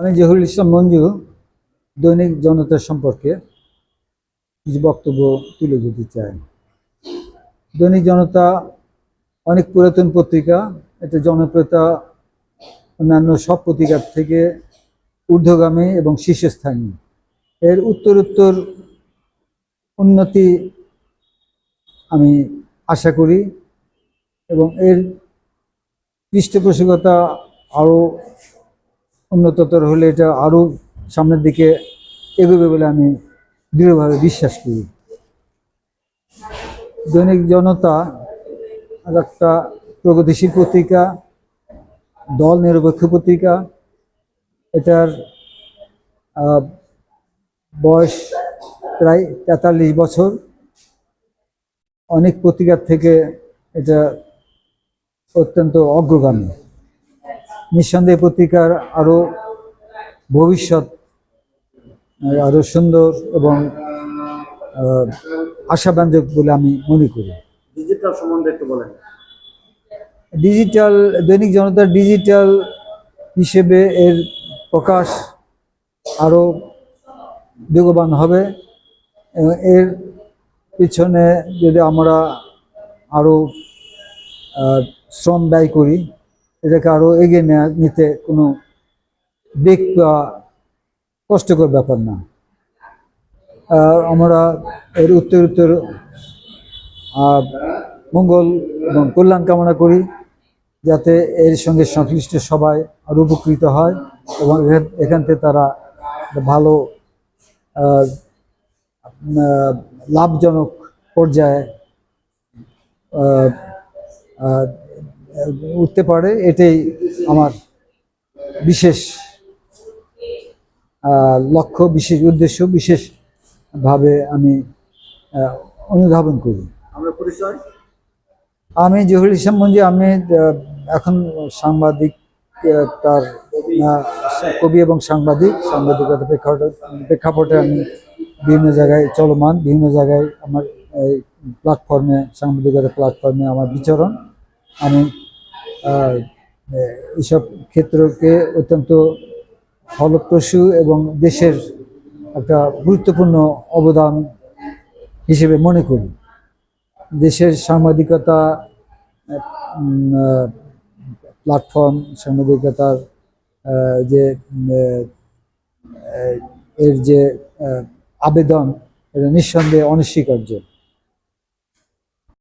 আমি জহুরুল ইসলাম মঞ্জু দৈনিক জনতা সম্পর্কে কিছু বক্তব্য তুলে ধরতে চাই। দৈনিক জনতা অনেক পুরাতন পত্রিকা। এটা জনপ্রিয়তা অন্যান্য সব পত্রিকার থেকে ঊর্ধ্বগামী এবং শীর্ষস্থানীয়। এর উত্তরোত্তর উন্নতি আমি আশা করি এবং এর পৃষ্ঠপোষকতা আরও উন্নততর হলে এটা আরও সামনের দিকে এগোবে বলে আমি দৃঢ়ভাবে বিশ্বাস করি। দৈনিক জনতা একটা প্রগতিশীল পত্রিকা, দল নিরপেক্ষ পত্রিকা। এটার বয়স প্রায় 43 বছর। অনেক পত্রিকার থেকে এটা অত্যন্ত অগ্রগামী। নিঃসন্দেহে পত্রিকার আরও ভবিষ্যৎ আরও সুন্দর এবং আশাব্যঞ্জক বলে আমি মনে করি। ডিজিটাল সম্বন্ধে একটু বলেন। ডিজিটাল দৈনিক জনতার ডিজিটাল হিসেবে এর প্রকাশ আরও বেগবান হবে এবং এর পিছনে যদি আমরা আরও শ্রম ব্যয় করি, এটাকে আরও এগিয়ে নিতে কোনো বেগ বা কষ্টকর ব্যাপার না। আমরা এর উত্তর মঙ্গল এবং কল্যাণ কামনা করি, যাতে এর সঙ্গে সংশ্লিষ্ট সবাই আরও উপকৃত হয় এবং এখান থেকে তারা ভালো লাভজনক পর্যায়ে উঠতে পারে। এটাই আমার বিশেষ লক্ষ্য, বিশেষ উদ্দেশ্য, বিশেষভাবে আমি অনুধাবন করি। আমি জহুরুল ইসলাম মঞ্জু। আমি এখন সাংবাদিক, তার কবি এবং সাংবাদিকতা প্রেক্ষাপটে আমি বিভিন্ন জায়গায় চলমান, বিভিন্ন জায়গায় আমার প্ল্যাটফর্মে, সাংবাদিকতা প্ল্যাটফর্মে আমার বিচরণ। আমি এইসব ক্ষেত্রকে অত্যন্ত ফলপ্রসূ এবং দেশের একটা গুরুত্বপূর্ণ অবদান হিসেবে মনে করি। দেশের সাংবাদিকতা প্ল্যাটফর্ম, সাংবাদিকতার যে এর যে আবেদন, এটা নিঃসন্দেহে অনস্বীকার্য।